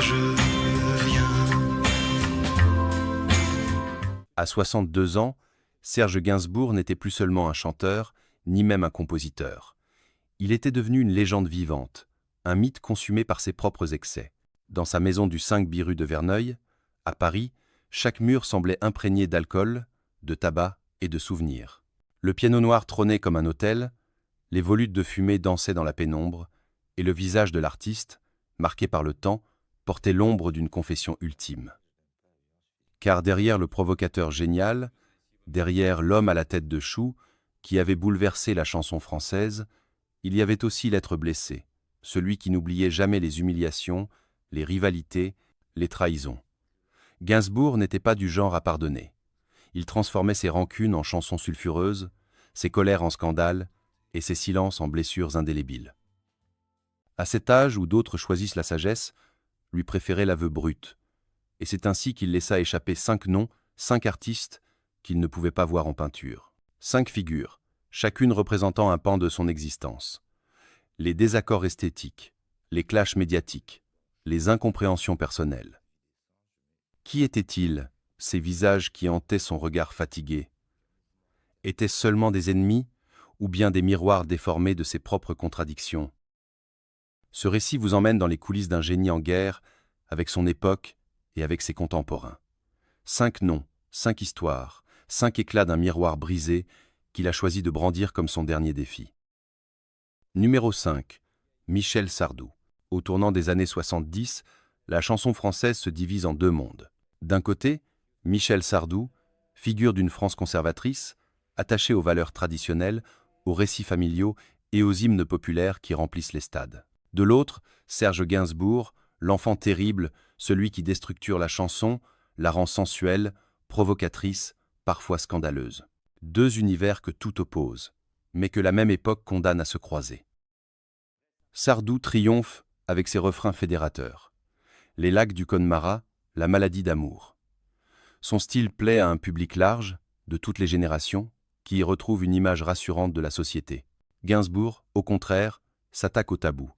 je viens. À 62 ans, Serge Gainsbourg n'était plus seulement un chanteur, ni même un compositeur. Il était devenu une légende vivante, un mythe consumé par ses propres excès. Dans sa maison du 5 Biru de Verneuil, à Paris, chaque mur semblait imprégné d'alcool, de tabac et de souvenirs. Le piano noir trônait comme un autel, les volutes de fumée dansaient dans la pénombre, et le visage de l'artiste, marqué par le temps, portait l'ombre d'une confession ultime. Car derrière le provocateur génial, derrière l'homme à la tête de chou, qui avait bouleversé la chanson française, il y avait aussi l'être blessé, celui qui n'oubliait jamais les humiliations, les rivalités, les trahisons. Gainsbourg n'était pas du genre à pardonner. Il transformait ses rancunes en chansons sulfureuses, ses colères en scandales et ses silences en blessures indélébiles. À cet âge où d'autres choisissent la sagesse, lui préférait l'aveu brut, et c'est ainsi qu'il laissa échapper 5 noms, 5 artistes qu'il ne pouvait pas voir en peinture. 5 figures, chacune représentant un pan de son existence. Les désaccords esthétiques, les clashs médiatiques, les incompréhensions personnelles. Qui étaient-ils, ces visages qui hantaient son regard fatigué? Étaient-ce seulement des ennemis, ou bien des miroirs déformés de ses propres contradictions? Ce récit vous emmène dans les coulisses d'un génie en guerre, avec son époque et avec ses contemporains. 5 noms, 5 histoires, 5 éclats d'un miroir brisé qu'il a choisi de brandir comme son dernier défi. Numéro 5. Michel Sardou. Au tournant des années 70, la chanson française se divise en 2 mondes. D'un côté, Michel Sardou, figure d'une France conservatrice, attachée aux valeurs traditionnelles, aux récits familiaux et aux hymnes populaires qui remplissent les stades. De l'autre, Serge Gainsbourg, l'enfant terrible, celui qui déstructure la chanson, la rend sensuelle, provocatrice, parfois scandaleuse. 2 univers que tout oppose, mais que la même époque condamne à se croiser. Sardou triomphe avec ses refrains fédérateurs. Les lacs du Connemara, la maladie d'amour. Son style plaît à un public large, de toutes les générations, qui y retrouve une image rassurante de la société. Gainsbourg, au contraire, s'attaque au tabou.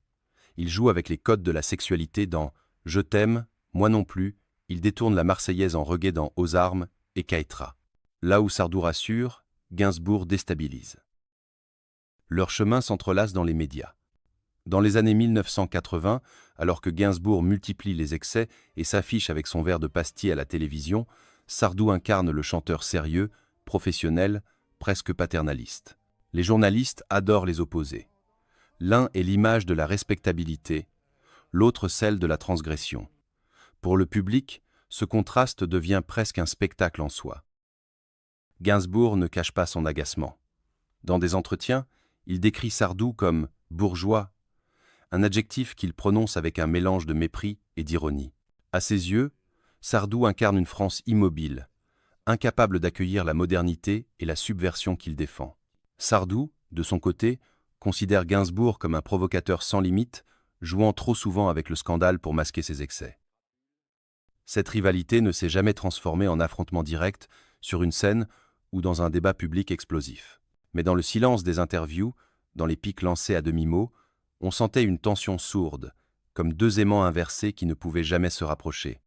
Il joue avec les codes de la sexualité dans « Je t'aime, moi non plus », il détourne la Marseillaise en reggae dans « Aux armes » et « Kaitra ». Là où Sardou rassure, Gainsbourg déstabilise. Leurs chemins s'entrelacent dans les médias. Dans les années 1980, alors que Gainsbourg multiplie les excès et s'affiche avec son verre de pastis à la télévision, Sardou incarne le chanteur sérieux, professionnel, presque paternaliste. Les journalistes adorent les opposer. L'un est l'image de la respectabilité, l'autre celle de la transgression. Pour le public, ce contraste devient presque un spectacle en soi. Gainsbourg ne cache pas son agacement. Dans des entretiens, il décrit Sardou comme « bourgeois », un adjectif qu'il prononce avec un mélange de mépris et d'ironie. À ses yeux, Sardou incarne une France immobile, incapable d'accueillir la modernité et la subversion qu'il défend. Sardou, de son côté, considère Gainsbourg comme un provocateur sans limite, jouant trop souvent avec le scandale pour masquer ses excès. Cette rivalité ne s'est jamais transformée en affrontement direct sur une scène ou dans un débat public explosif. Mais dans le silence des interviews, dans les pics lancés à demi-mot, on sentait une tension sourde, comme 2 aimants inversés qui ne pouvaient jamais se rapprocher.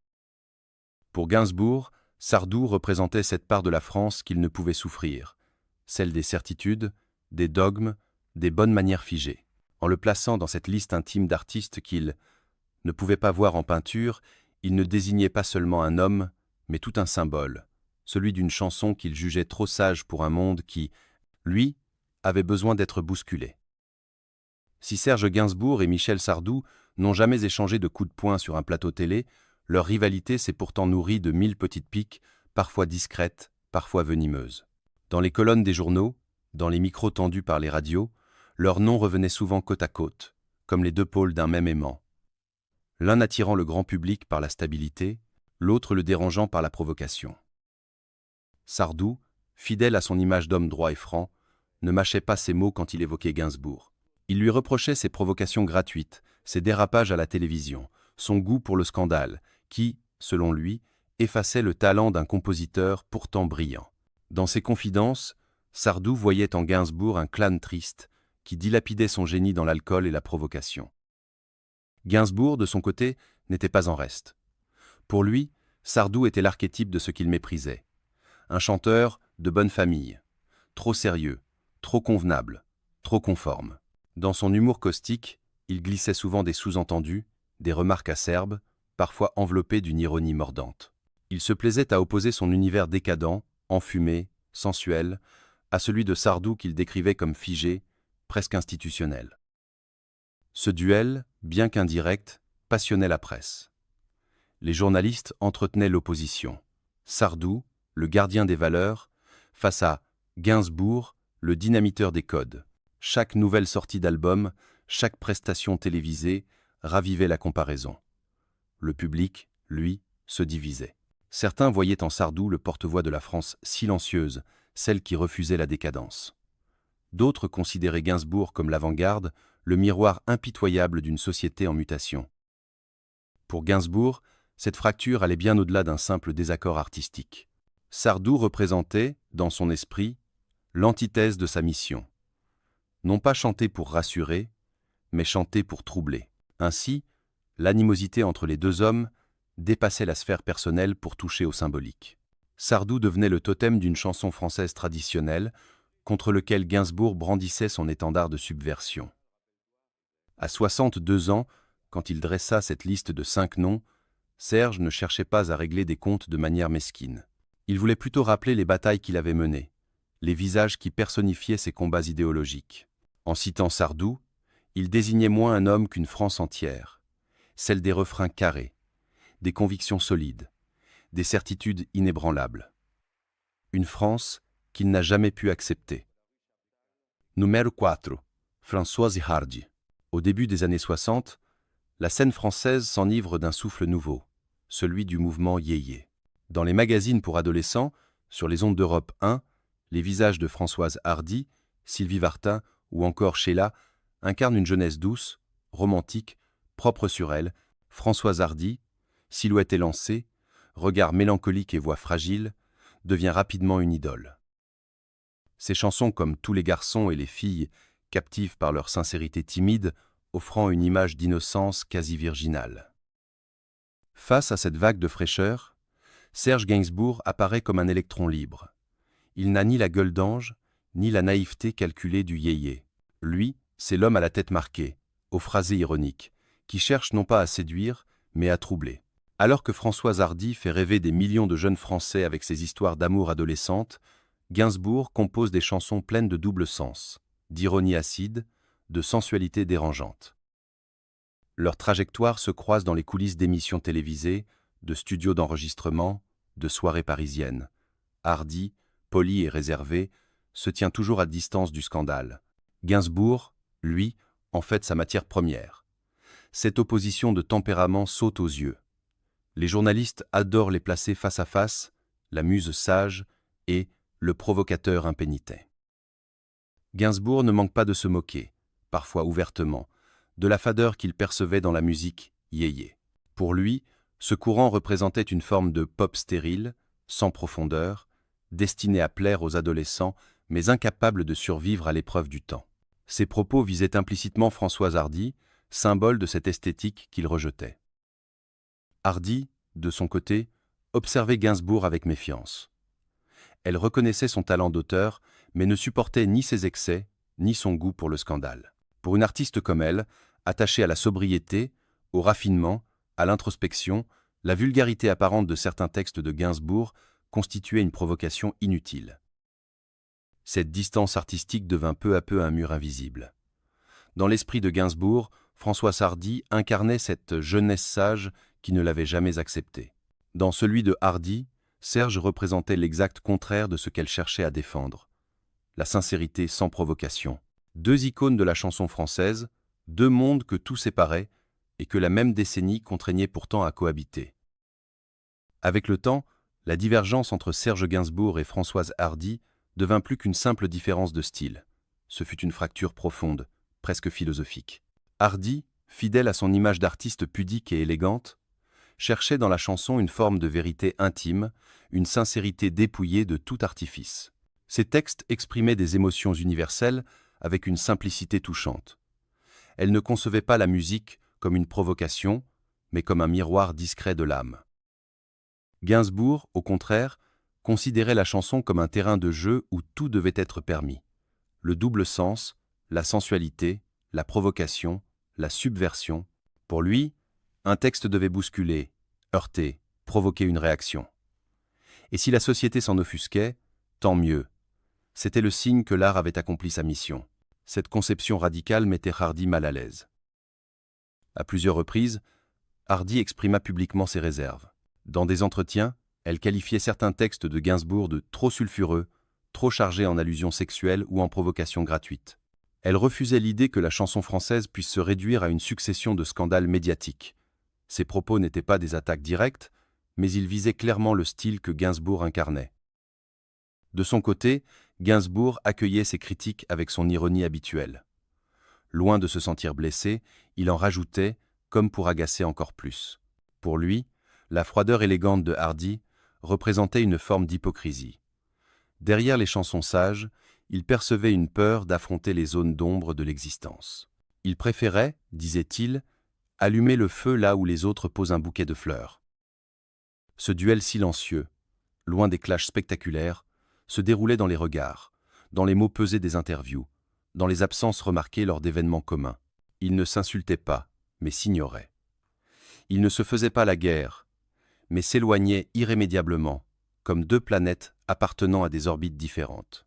Pour Gainsbourg, Sardou représentait cette part de la France qu'il ne pouvait souffrir, celle des certitudes, des dogmes, des bonnes manières figées. En le plaçant dans cette liste intime d'artistes qu'il ne pouvait pas voir en peinture, il ne désignait pas seulement un homme, mais tout un symbole, celui d'une chanson qu'il jugeait trop sage pour un monde qui, lui, avait besoin d'être bousculé. Si Serge Gainsbourg et Michel Sardou n'ont jamais échangé de coups de poing sur un plateau télé, leur rivalité s'est pourtant nourrie de 1000 petites piques, parfois discrètes, parfois venimeuses. Dans les colonnes des journaux, dans les micros tendus par les radios, leurs noms revenaient souvent côte à côte, comme les 2 pôles d'un même aimant. L'un attirant le grand public par la stabilité, l'autre le dérangeant par la provocation. Sardou, fidèle à son image d'homme droit et franc, ne mâchait pas ses mots quand il évoquait Gainsbourg. Il lui reprochait ses provocations gratuites, ses dérapages à la télévision, son goût pour le scandale, qui, selon lui, effaçait le talent d'un compositeur pourtant brillant. Dans ses confidences, Sardou voyait en Gainsbourg un clan triste qui dilapidait son génie dans l'alcool et la provocation. Gainsbourg, de son côté, n'était pas en reste. Pour lui, Sardou était l'archétype de ce qu'il méprisait. Un chanteur de bonne famille, trop sérieux, trop convenable, trop conforme. Dans son humour caustique, il glissait souvent des sous-entendus, des remarques acerbes, parfois enveloppées d'une ironie mordante. Il se plaisait à opposer son univers décadent, enfumé, sensuel, à celui de Sardou qu'il décrivait comme figé, presque institutionnel. Ce duel, bien qu'indirect, passionnait la presse. Les journalistes entretenaient l'opposition. Sardou, le gardien des valeurs, face à Gainsbourg, le dynamiteur des codes. Chaque nouvelle sortie d'album, chaque prestation télévisée ravivait la comparaison. Le public, lui, se divisait. Certains voyaient en Sardou le porte-voix de la France silencieuse, celle qui refusait la décadence. D'autres considéraient Gainsbourg comme l'avant-garde, le miroir impitoyable d'une société en mutation. Pour Gainsbourg, cette fracture allait bien au-delà d'un simple désaccord artistique. Sardou représentait, dans son esprit, l'antithèse de sa mission. Non pas chanter pour rassurer, mais chanter pour troubler. Ainsi, l'animosité entre les deux hommes dépassait la sphère personnelle pour toucher au symbolique. Sardou devenait le totem d'une chanson française traditionnelle, contre lequel Gainsbourg brandissait son étendard de subversion. À 62 ans, quand il dressa cette liste de 5 noms, Serge ne cherchait pas à régler des comptes de manière mesquine. Il voulait plutôt rappeler les batailles qu'il avait menées, les visages qui personnifiaient ses combats idéologiques. En citant Sardou, il désignait moins un homme qu'une France entière, celle des refrains carrés, des convictions solides, des certitudes inébranlables. Une France qu'il n'a jamais pu accepter. Numéro 4. Françoise Hardy. Au début des années 60, la scène française s'enivre d'un souffle nouveau, celui du mouvement yéyé. Dans les magazines pour adolescents, sur les ondes d'Europe 1, les visages de Françoise Hardy, Sylvie Vartan ou encore Sheila incarnent une jeunesse douce, romantique, propre sur elle. Françoise Hardy, silhouette élancée, regard mélancolique et voix fragile, devient rapidement une idole. Ses chansons, comme Tous les garçons et les filles, captivent par leur sincérité timide, offrant une image d'innocence quasi virginale. Face à cette vague de fraîcheur, Serge Gainsbourg apparaît comme un électron libre. Il n'a ni la gueule d'ange, ni la naïveté calculée du yéyé. Lui, c'est l'homme à la tête marquée, aux phrasés ironiques, qui cherche non pas à séduire, mais à troubler. Alors que Françoise Hardy fait rêver des millions de jeunes Français avec ses histoires d'amour adolescentes, Gainsbourg compose des chansons pleines de double sens, d'ironie acide, de sensualité dérangeante. Leurs trajectoires se croisent dans les coulisses d'émissions télévisées, de studios d'enregistrement, de soirées parisiennes. Hardy, poli et réservé, se tient toujours à distance du scandale. Gainsbourg, lui, en fait sa matière première. Cette opposition de tempérament saute aux yeux. Les journalistes adorent les placer face à face, la muse sage et le provocateur impénitent. Gainsbourg ne manque pas de se moquer, parfois ouvertement, de la fadeur qu'il percevait dans la musique yéyé. Pour lui, ce courant représentait une forme de pop stérile, sans profondeur, destinée à plaire aux adolescents, mais incapable de survivre à l'épreuve du temps. Ses propos visaient implicitement Françoise Hardy, symbole de cette esthétique qu'il rejetait. Hardy, de son côté, observait Gainsbourg avec méfiance. Elle reconnaissait son talent d'auteur, mais ne supportait ni ses excès, ni son goût pour le scandale. Pour une artiste comme elle, attachée à la sobriété, au raffinement, à l'introspection, la vulgarité apparente de certains textes de Gainsbourg constituait une provocation inutile. Cette distance artistique devint peu à peu un mur invisible. Dans l'esprit de Gainsbourg, Françoise Hardy incarnait cette jeunesse sage qui ne l'avait jamais acceptée. Dans celui de Hardy, Serge représentait l'exact contraire de ce qu'elle cherchait à défendre. La sincérité sans provocation. Deux icônes de la chanson française, deux mondes que tout séparait et que la même décennie contraignait pourtant à cohabiter. Avec le temps, la divergence entre Serge Gainsbourg et Françoise Hardy devint plus qu'une simple différence de style. Ce fut une fracture profonde, presque philosophique. Hardy, fidèle à son image d'artiste pudique et élégante, cherchait dans la chanson une forme de vérité intime, une sincérité dépouillée de tout artifice. Ses textes exprimaient des émotions universelles avec une simplicité touchante. Elle ne concevait pas la musique comme une provocation, mais comme un miroir discret de l'âme. Gainsbourg, au contraire, considérait la chanson comme un terrain de jeu où tout devait être permis. Le double sens, la sensualité, la provocation, la subversion. Pour lui, un texte devait bousculer, heurter, provoquer une réaction. Et si la société s'en offusquait, tant mieux. C'était le signe que l'art avait accompli sa mission. Cette conception radicale mettait Hardy mal à l'aise. À plusieurs reprises, Hardy exprima publiquement ses réserves. Dans des entretiens, elle qualifiait certains textes de Gainsbourg de trop sulfureux, trop chargés en allusions sexuelles ou en provocations gratuites. Elle refusait l'idée que la chanson française puisse se réduire à une succession de scandales médiatiques. Ses propos n'étaient pas des attaques directes, mais ils visaient clairement le style que Gainsbourg incarnait. De son côté, Gainsbourg accueillait ses critiques avec son ironie habituelle. Loin de se sentir blessé, il en rajoutait, comme pour agacer encore plus. Pour lui, la froideur élégante de Hardy représentait une forme d'hypocrisie. Derrière les chansons sages, il percevait une peur d'affronter les zones d'ombre de l'existence. Il préférait, disait-il, allumer le feu là où les autres posent un bouquet de fleurs. Ce duel silencieux, loin des clashs spectaculaires, se déroulait dans les regards, dans les mots pesés des interviews, dans les absences remarquées lors d'événements communs. Ils ne s'insultaient pas, mais s'ignoraient. Ils ne se faisaient pas la guerre, mais s'éloignaient irrémédiablement, comme deux planètes appartenant à des orbites différentes.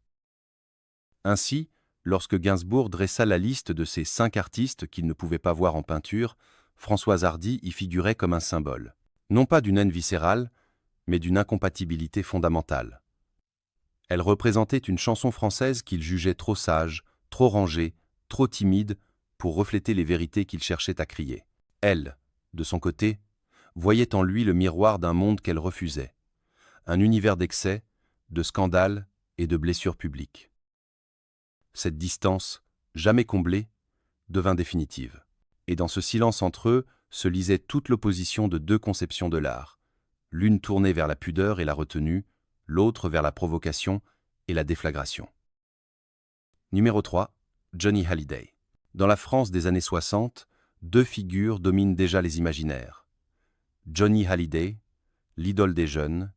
Ainsi, lorsque Gainsbourg dressa la liste de ces 5 artistes qu'il ne pouvait pas voir en peinture, Françoise Hardy y figurait comme un symbole, non pas d'une haine viscérale, mais d'une incompatibilité fondamentale. Elle représentait une chanson française qu'il jugeait trop sage, trop rangée, trop timide pour refléter les vérités qu'il cherchait à crier. Elle, de son côté, voyait en lui le miroir d'un monde qu'elle refusait, un univers d'excès, de scandales et de blessures publiques. Cette distance, jamais comblée, devint définitive. Et dans ce silence entre eux se lisait toute l'opposition de deux conceptions de l'art, l'une tournée vers la pudeur et la retenue, l'autre vers la provocation et la déflagration. Numéro 3. Johnny Hallyday. Dans la France des années 60, deux figures dominent déjà les imaginaires. Johnny Hallyday, l'idole des jeunes,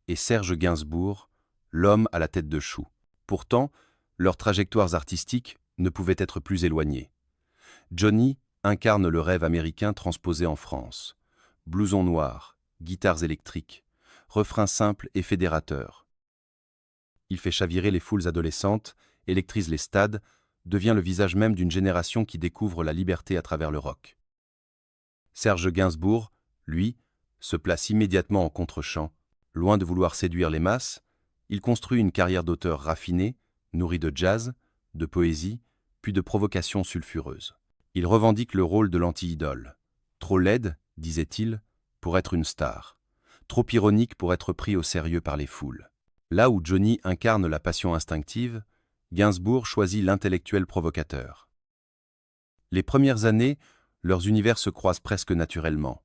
et Serge Gainsbourg, l'homme à la tête de chou. Pourtant, leurs trajectoires artistiques ne pouvaient être plus éloignées. Johnny incarne le rêve américain transposé en France. Blouson noir, guitares électriques, refrains simples et fédérateurs. Il fait chavirer les foules adolescentes, électrise les stades, devient le visage même d'une génération qui découvre la liberté à travers le rock. Serge Gainsbourg, lui, se place immédiatement en contre-champ. Loin de vouloir séduire les masses, il construit une carrière d'auteur raffiné, nourri de jazz, de poésie, puis de provocations sulfureuses. Il revendique le rôle de l'anti-idole. Trop laide, disait-il, pour être une star. Trop ironique pour être pris au sérieux par les foules. Là où Johnny incarne la passion instinctive, Gainsbourg choisit l'intellectuel provocateur. Les premières années, leurs univers se croisent presque naturellement.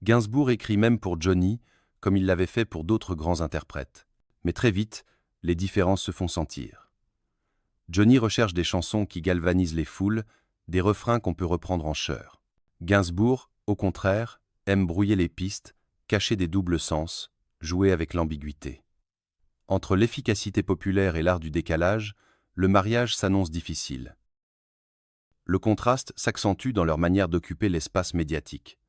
Gainsbourg écrit même pour Johnny, comme il l'avait fait pour d'autres grands interprètes. Mais très vite, les différences se font sentir. Johnny recherche des chansons qui galvanisent les foules, des refrains qu'on peut reprendre en chœur. Gainsbourg, au contraire, aime brouiller les pistes, cacher des doubles sens, jouer avec l'ambiguïté. Entre l'efficacité populaire et l'art du décalage, le mariage s'annonce difficile. Le contraste s'accentue dans leur manière d'occuper l'espace médiatique.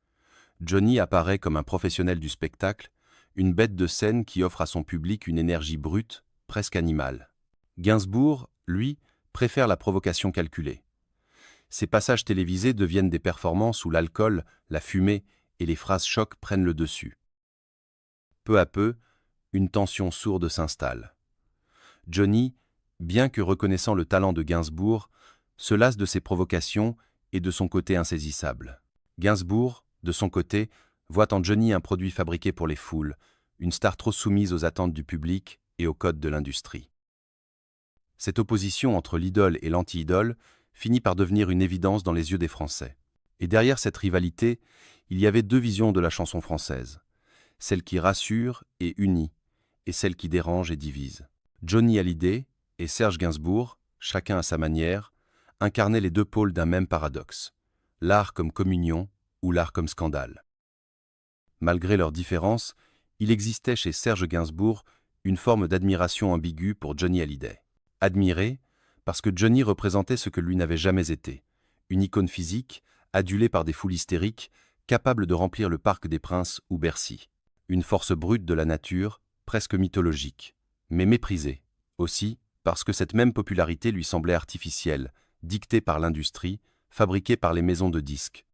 Johnny apparaît comme un professionnel du spectacle, une bête de scène qui offre à son public une énergie brute, presque animale. Gainsbourg, lui, préfère la provocation calculée. Ses passages télévisés deviennent des performances où l'alcool, la fumée et les phrases chocs prennent le dessus. Peu à peu, une tension sourde s'installe. Johnny, bien que reconnaissant le talent de Gainsbourg, se lasse de ses provocations et de son côté insaisissable. Gainsbourg, de son côté, voit en Johnny un produit fabriqué pour les foules, une star trop soumise aux attentes du public et aux codes de l'industrie. Cette opposition entre l'idole et l'anti-idole finit par devenir une évidence dans les yeux des Français. Et derrière cette rivalité, il y avait deux visions de la chanson française, celle qui rassure et unit, et celle qui dérange et divise. Johnny Hallyday et Serge Gainsbourg, chacun à sa manière, incarnaient les deux pôles d'un même paradoxe, l'art comme communion ou l'art comme scandale. Malgré leurs différences, il existait chez Serge Gainsbourg une forme d'admiration ambiguë pour Johnny Hallyday. Admiré, parce que Johnny représentait ce que lui n'avait jamais été, une icône physique, adulée par des foules hystériques, capable de remplir le Parc des Princes ou Bercy. Une force brute de la nature, presque mythologique, mais méprisée, aussi parce que cette même popularité lui semblait artificielle, dictée par l'industrie, fabriquée par les maisons de disques.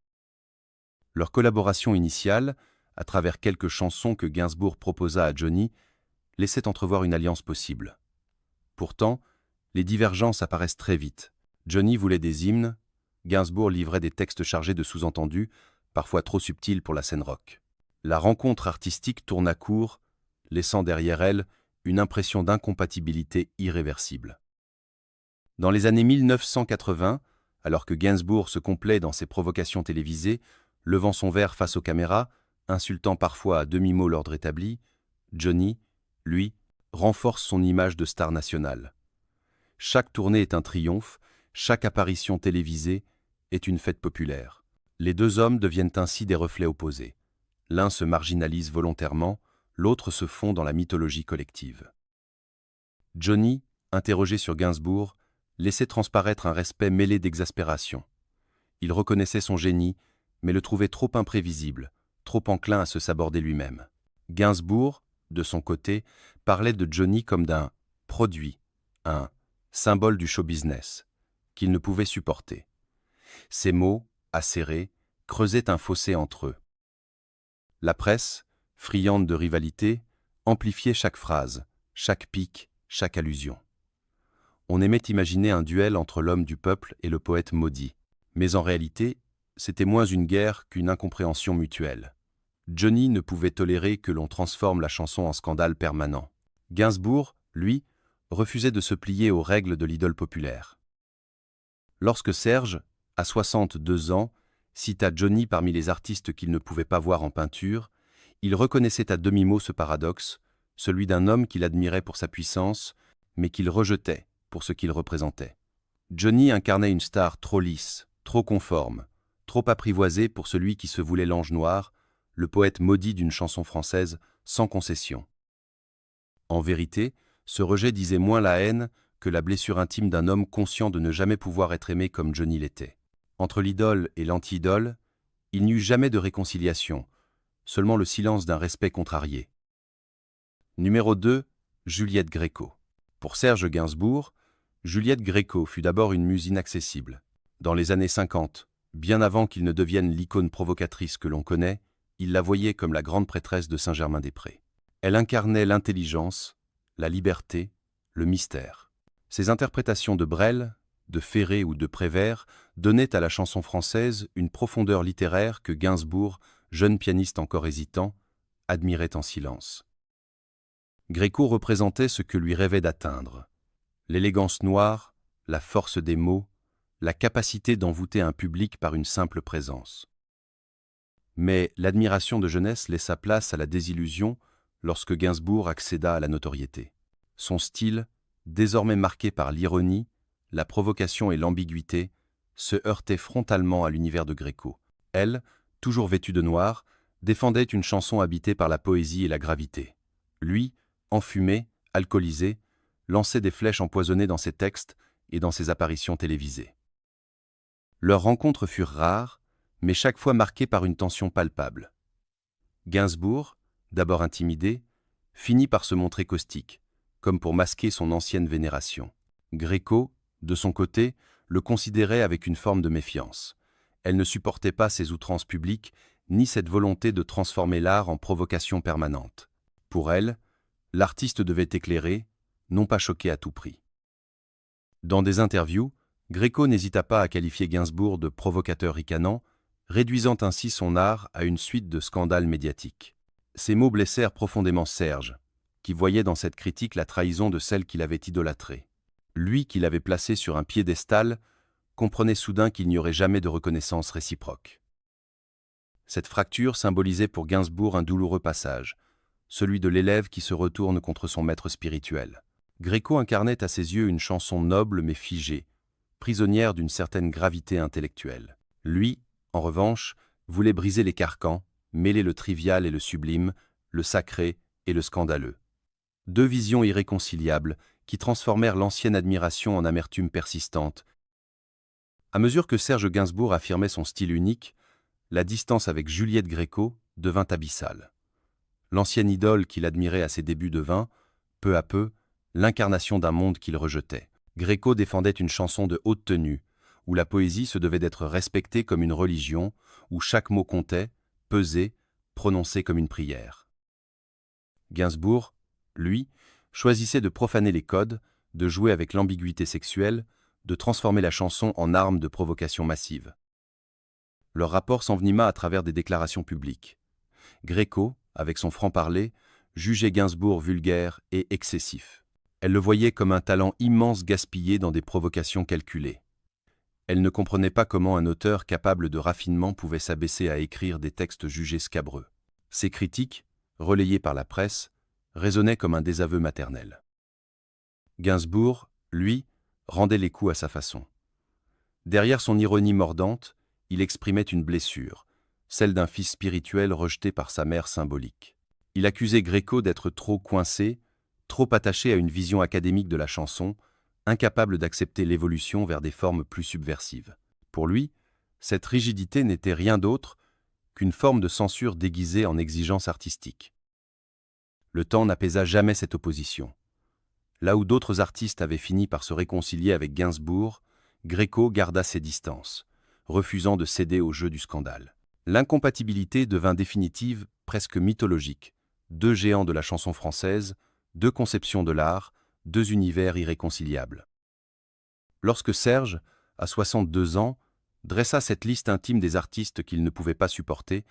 Leur collaboration initiale, à travers quelques chansons que Gainsbourg proposa à Johnny, laissait entrevoir une alliance possible. Pourtant, les divergences apparaissent très vite. Johnny voulait des hymnes, Gainsbourg livrait des textes chargés de sous-entendus, parfois trop subtils pour la scène rock. La rencontre artistique tourna court, laissant derrière elle une impression d'incompatibilité irréversible. Dans les années 1980, alors que Gainsbourg se complaît dans ses provocations télévisées, levant son verre face aux caméras, insultant parfois à demi-mot l'ordre établi, Johnny, lui, renforce son image de star nationale. Chaque tournée est un triomphe, chaque apparition télévisée est une fête populaire. Les deux hommes deviennent ainsi des reflets opposés. L'un se marginalise volontairement, l'autre se fond dans la mythologie collective. Johnny, interrogé sur Gainsbourg, laissait transparaître un respect mêlé d'exaspération. Il reconnaissait son génie, mais le trouvait trop imprévisible, trop enclin à se saborder lui-même. Gainsbourg, de son côté, parlait de Johnny comme d'un « produit », un « symbole du show-business » qu'il ne pouvait supporter. Ces mots, acérés, creusaient un fossé entre eux. La presse, friande de rivalité, amplifiait chaque phrase, chaque pique, chaque allusion. On aimait imaginer un duel entre l'homme du peuple et le poète maudit, mais en réalité, c'était moins une guerre qu'une incompréhension mutuelle. Johnny ne pouvait tolérer que l'on transforme la chanson en scandale permanent. Gainsbourg, lui, refusait de se plier aux règles de l'idole populaire. Lorsque Serge, à 62 ans, cita Johnny parmi les artistes qu'il ne pouvait pas voir en peinture, il reconnaissait à demi-mot ce paradoxe, celui d'un homme qu'il admirait pour sa puissance, mais qu'il rejetait pour ce qu'il représentait. Johnny incarnait une star trop lisse, trop conforme, trop apprivoisée pour celui qui se voulait l'ange noir, le poète maudit d'une chanson française sans concession. En vérité, ce rejet disait moins la haine que la blessure intime d'un homme conscient de ne jamais pouvoir être aimé comme Johnny l'était. Entre l'idole et l'anti-idole, il n'y eut jamais de réconciliation, seulement le silence d'un respect contrarié. Numéro 2, Juliette Gréco. Pour Serge Gainsbourg, Juliette Gréco fut d'abord une muse inaccessible. Dans les années 50, bien avant qu'il ne devienne l'icône provocatrice que l'on connaît, il la voyait comme la grande prêtresse de Saint-Germain-des-Prés. Elle incarnait l'intelligence, la liberté, le mystère. Ses interprétations de Brel, de Ferré ou de Prévert donnaient à la chanson française une profondeur littéraire que Gainsbourg, jeune pianiste encore hésitant, admirait en silence. Gréco représentait ce que lui rêvait d'atteindre. L'élégance noire, la force des mots, la capacité d'envoûter un public par une simple présence. Mais l'admiration de jeunesse laissa place à la désillusion lorsque Gainsbourg accéda à la notoriété. Son style, désormais marqué par l'ironie, la provocation et l'ambiguïté, se heurtait frontalement à l'univers de Gréco. Elle, toujours vêtue de noir, défendait une chanson habitée par la poésie et la gravité. Lui, enfumé, alcoolisé, lançait des flèches empoisonnées dans ses textes et dans ses apparitions télévisées. Leurs rencontres furent rares, mais chaque fois marquées par une tension palpable. Gainsbourg, d'abord intimidé, finit par se montrer caustique, comme pour masquer son ancienne vénération. Gréco, de son côté, le considérait avec une forme de méfiance. Elle ne supportait pas ces outrances publiques, ni cette volonté de transformer l'art en provocation permanente. Pour elle, l'artiste devait éclairer, non pas choquer à tout prix. Dans des interviews, Gréco n'hésita pas à qualifier Gainsbourg de provocateur ricanant, réduisant ainsi son art à une suite de scandales médiatiques. Ces mots blessèrent profondément Serge, qui voyait dans cette critique la trahison de celle qu'il avait idolâtrée. Lui qui l'avait placé sur un piédestal, comprenait soudain qu'il n'y aurait jamais de reconnaissance réciproque. Cette fracture symbolisait pour Gainsbourg un douloureux passage, celui de l'élève qui se retourne contre son maître spirituel. Gréco incarnait à ses yeux une chanson noble mais figée, prisonnière d'une certaine gravité intellectuelle. Lui, en revanche, voulait briser les carcans, mêler le trivial et le sublime, le sacré et le scandaleux. Deux visions irréconciliables qui transformèrent l'ancienne admiration en amertume persistante. À mesure que Serge Gainsbourg affirmait son style unique, la distance avec Juliette Gréco devint abyssale. L'ancienne idole qu'il admirait à ses débuts devint, peu à peu, l'incarnation d'un monde qu'il rejetait. Gréco défendait une chanson de haute tenue, où la poésie se devait d'être respectée comme une religion, où chaque mot comptait, pesait, prononcé comme une prière. Gainsbourg, lui, choisissait de profaner les codes, de jouer avec l'ambiguïté sexuelle, de transformer la chanson en arme de provocation massive. Leur rapport s'envenima à travers des déclarations publiques. Gréco, avec son franc-parler, jugeait Gainsbourg vulgaire et excessif. Elle le voyait comme un talent immense gaspillé dans des provocations calculées. Elle ne comprenait pas comment un auteur capable de raffinement pouvait s'abaisser à écrire des textes jugés scabreux. Ses critiques, relayées par la presse, résonnaient comme un désaveu maternel. Gainsbourg, lui, rendait les coups à sa façon. Derrière son ironie mordante, il exprimait une blessure, celle d'un fils spirituel rejeté par sa mère symbolique. Il accusait Gréco d'être trop coincé, trop attaché à une vision académique de la chanson, incapable d'accepter l'évolution vers des formes plus subversives. Pour lui, cette rigidité n'était rien d'autre qu'une forme de censure déguisée en exigence artistique. Le temps n'apaisa jamais cette opposition. Là où d'autres artistes avaient fini par se réconcilier avec Gainsbourg, Gréco garda ses distances, refusant de céder au jeu du scandale. L'incompatibilité devint définitive, presque mythologique. Deux géants de la chanson française, deux conceptions de l'art, deux univers irréconciliables. Lorsque Serge, à 62 ans, dressa cette liste intime des artistes qu'il ne pouvait pas supporter,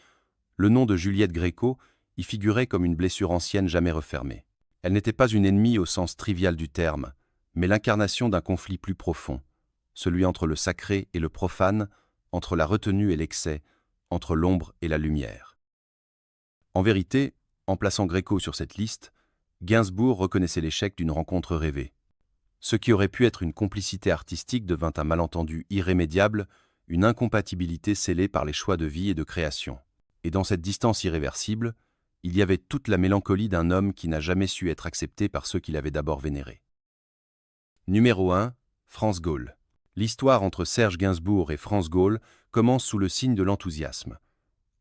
le nom de Juliette Gréco y figurait comme une blessure ancienne jamais refermée. Elle n'était pas une ennemie au sens trivial du terme, mais l'incarnation d'un conflit plus profond, celui entre le sacré et le profane, entre la retenue et l'excès, entre l'ombre et la lumière. En vérité, en plaçant Gréco sur cette liste, Gainsbourg reconnaissait l'échec d'une rencontre rêvée. Ce qui aurait pu être une complicité artistique devint un malentendu irrémédiable, une incompatibilité scellée par les choix de vie et de création. Et dans cette distance irréversible, il y avait toute la mélancolie d'un homme qui n'a jamais su être accepté par ceux qui l'avaient d'abord vénéré. Numéro 1. France Gaulle. L'histoire entre Serge Gainsbourg et France Gaulle commence sous le signe de l'enthousiasme.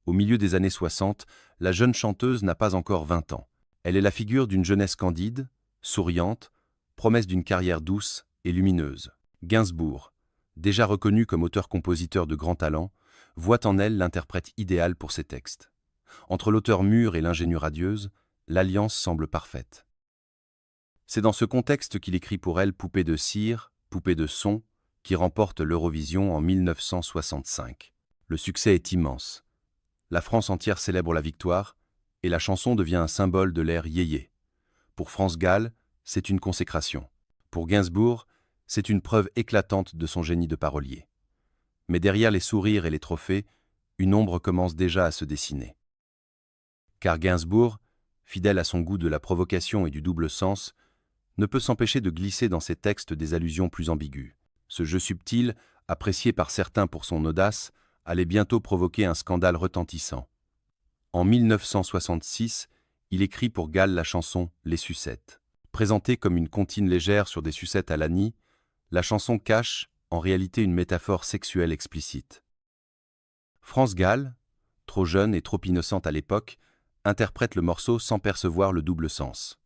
Au milieu des années 60, la jeune chanteuse n'a pas encore 20 ans. Elle est la figure d'une jeunesse candide, souriante, promesse d'une carrière douce et lumineuse. Gainsbourg, déjà reconnu comme auteur-compositeur de grand talent, voit en elle l'interprète idéal pour ses textes. Entre l'auteur mûr et l'ingénue radieuse, l'alliance semble parfaite. C'est dans ce contexte qu'il écrit pour elle Poupée de cire, Poupée de son, qui remporte l'Eurovision en 1965. Le succès est immense. La France entière célèbre la victoire, et la chanson devient un symbole de l'ère yéyé. Pour France Gall, c'est une consécration. Pour Gainsbourg, c'est une preuve éclatante de son génie de parolier. Mais derrière les sourires et les trophées, une ombre commence déjà à se dessiner. Car Gainsbourg, fidèle à son goût de la provocation et du double sens, ne peut s'empêcher de glisser dans ses textes des allusions plus ambiguës. Ce jeu subtil, apprécié par certains pour son audace, allait bientôt provoquer un scandale retentissant. En 1966, il écrit pour Gall la chanson « Les sucettes ». Présentée comme une comptine légère sur des sucettes à l'Annie, la chanson cache, en réalité, une métaphore sexuelle explicite. France Gall, trop jeune et trop innocente à l'époque, interprète le morceau sans percevoir le double sens.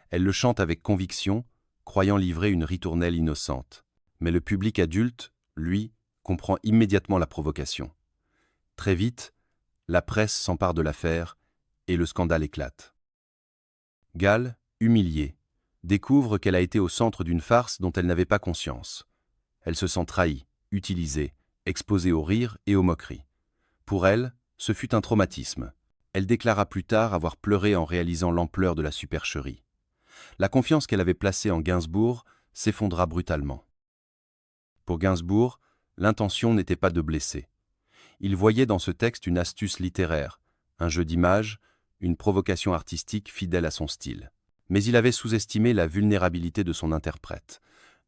Elle le chante avec conviction, croyant livrer une ritournelle innocente. Mais le public adulte, lui, comprend immédiatement la provocation. Très vite, la presse s'empare de l'affaire et le scandale éclate. Gall, humiliée, découvre qu'elle a été au centre d'une farce dont elle n'avait pas conscience. Elle se sent trahie, utilisée, exposée au rire et aux moqueries. Pour elle, ce fut un traumatisme. Elle déclara plus tard avoir pleuré en réalisant l'ampleur de la supercherie. La confiance qu'elle avait placée en Gainsbourg s'effondra brutalement. Pour Gainsbourg, l'intention n'était pas de blesser. Il voyait dans ce texte une astuce littéraire, un jeu d'images, une provocation artistique fidèle à son style. Mais il avait sous-estimé la vulnérabilité de son interprète.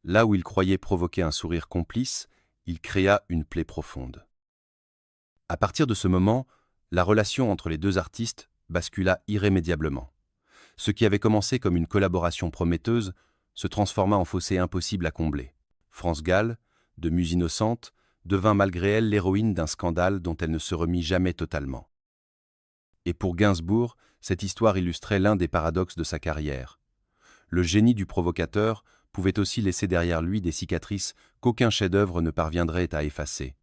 Là où il croyait provoquer un sourire complice, il créa une plaie profonde. À partir de ce moment, la relation entre les deux artistes bascula irrémédiablement. Ce qui avait commencé comme une collaboration prometteuse se transforma en fossé impossible à combler. France Gall, de Muse innocente, devint malgré elle l'héroïne d'un scandale dont elle ne se remit jamais totalement. Et pour Gainsbourg, cette histoire illustrait l'un des paradoxes de sa carrière. Le génie du provocateur pouvait aussi laisser derrière lui des cicatrices qu'aucun chef-d'œuvre ne parviendrait à effacer.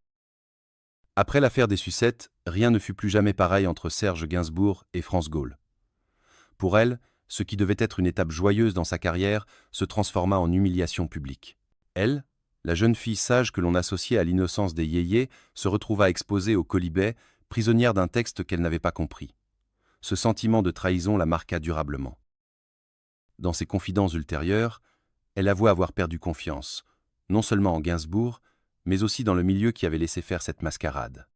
Après l'affaire des sucettes, rien ne fut plus jamais pareil entre Serge Gainsbourg et France Gall. Pour elle, ce qui devait être une étape joyeuse dans sa carrière se transforma en humiliation publique. Elle, la jeune fille sage que l'on associait à l'innocence des yéyés, se retrouva exposée au quolibet, prisonnière d'un texte qu'elle n'avait pas compris. Ce sentiment de trahison la marqua durablement. Dans ses confidences ultérieures, elle avoua avoir perdu confiance, non seulement en Gainsbourg, mais aussi dans le milieu qui avait laissé faire cette mascarade.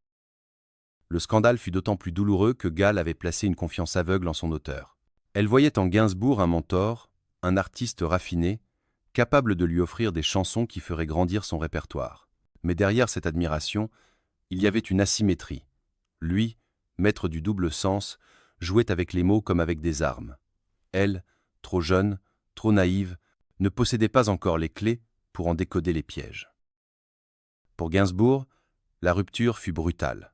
Le scandale fut d'autant plus douloureux que Gall avait placé une confiance aveugle en son auteur. Elle voyait en Gainsbourg un mentor, un artiste raffiné, capable de lui offrir des chansons qui feraient grandir son répertoire. Mais derrière cette admiration, il y avait une asymétrie. Lui, maître du double sens, jouait avec les mots comme avec des armes. Elle, trop jeune, trop naïve, ne possédait pas encore les clés pour en décoder les pièges. Pour Gainsbourg, la rupture fut brutale.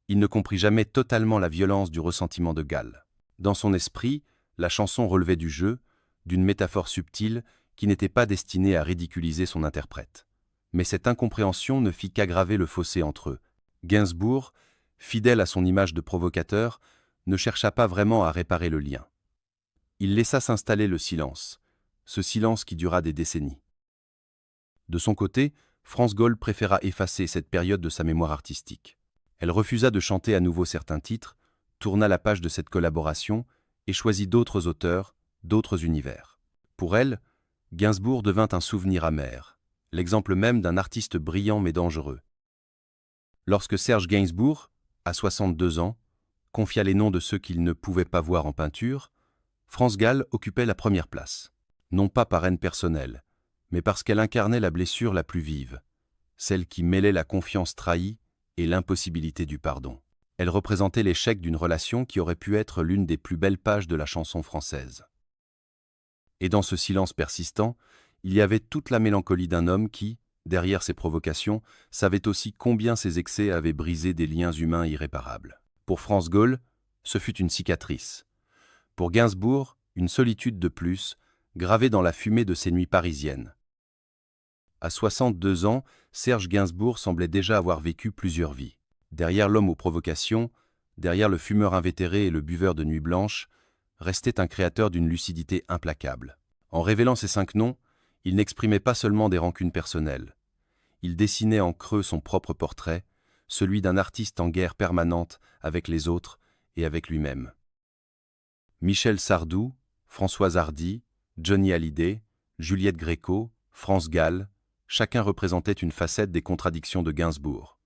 Il ne comprit jamais totalement la violence du ressentiment de Gall. Dans son esprit, la chanson relevait du jeu, d'une métaphore subtile qui n'était pas destinée à ridiculiser son interprète. Mais cette incompréhension ne fit qu'aggraver le fossé entre eux. Gainsbourg, fidèle à son image de provocateur, ne chercha pas vraiment à réparer le lien. Il laissa s'installer le silence, ce silence qui dura des décennies. De son côté, France Gall préféra effacer cette période de sa mémoire artistique. Elle refusa de chanter à nouveau certains titres, tourna la page de cette collaboration et choisit d'autres auteurs, d'autres univers. Pour elle, Gainsbourg devint un souvenir amer, l'exemple même d'un artiste brillant mais dangereux. Lorsque Serge Gainsbourg, à 62 ans, confia les noms de ceux qu'il ne pouvait pas voir en peinture, France Gall occupait la première place. Non pas par haine personnelle, mais parce qu'elle incarnait la blessure la plus vive, celle qui mêlait la confiance trahie et l'impossibilité du pardon. Elle représentait l'échec d'une relation qui aurait pu être l'une des plus belles pages de la chanson française. Et dans ce silence persistant, il y avait toute la mélancolie d'un homme qui, derrière ses provocations, savait aussi combien ses excès avaient brisé des liens humains irréparables. Pour France Gall, ce fut une cicatrice. Pour Gainsbourg, une solitude de plus, gravée dans la fumée de ses nuits parisiennes. À 62 ans, Serge Gainsbourg semblait déjà avoir vécu plusieurs vies. Derrière l'homme aux provocations, derrière le fumeur invétéré et le buveur de nuit blanche, restait un créateur d'une lucidité implacable. En révélant ces 5 noms, il n'exprimait pas seulement des rancunes personnelles. Il dessinait en creux son propre portrait, celui d'un artiste en guerre permanente avec les autres et avec lui-même. Michel Sardou, Françoise Hardy, Johnny Hallyday, Juliette Gréco, France Gall, chacun représentait une facette des contradictions de Gainsbourg.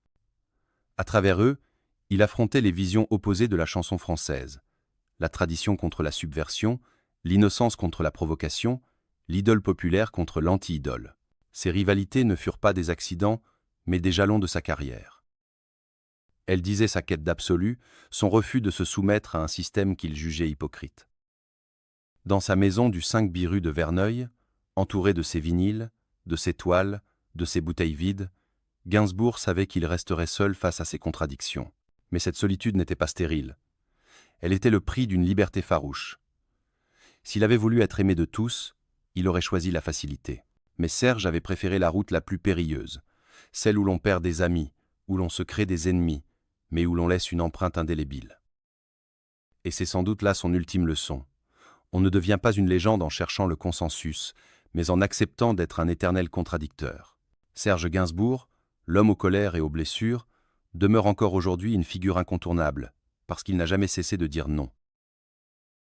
À travers eux, il affrontait les visions opposées de la chanson française, la tradition contre la subversion, l'innocence contre la provocation, l'idole populaire contre l'anti-idole. Ces rivalités ne furent pas des accidents, mais des jalons de sa carrière. Elle disait sa quête d'absolu, son refus de se soumettre à un système qu'il jugeait hypocrite. Dans sa maison du 5 bis rue de Verneuil, entouré de ses vinyles, de ses toiles, de ses bouteilles vides, Gainsbourg savait qu'il resterait seul face à ses contradictions. Mais cette solitude n'était pas stérile. Elle était le prix d'une liberté farouche. S'il avait voulu être aimé de tous, il aurait choisi la facilité. Mais Serge avait préféré la route la plus périlleuse, celle où l'on perd des amis, où l'on se crée des ennemis, mais où l'on laisse une empreinte indélébile. Et c'est sans doute là son ultime leçon. On ne devient pas une légende en cherchant le consensus, mais en acceptant d'être un éternel contradicteur. Serge Gainsbourg, l'homme aux colères et aux blessures, demeure encore aujourd'hui une figure incontournable, parce qu'il n'a jamais cessé de dire non.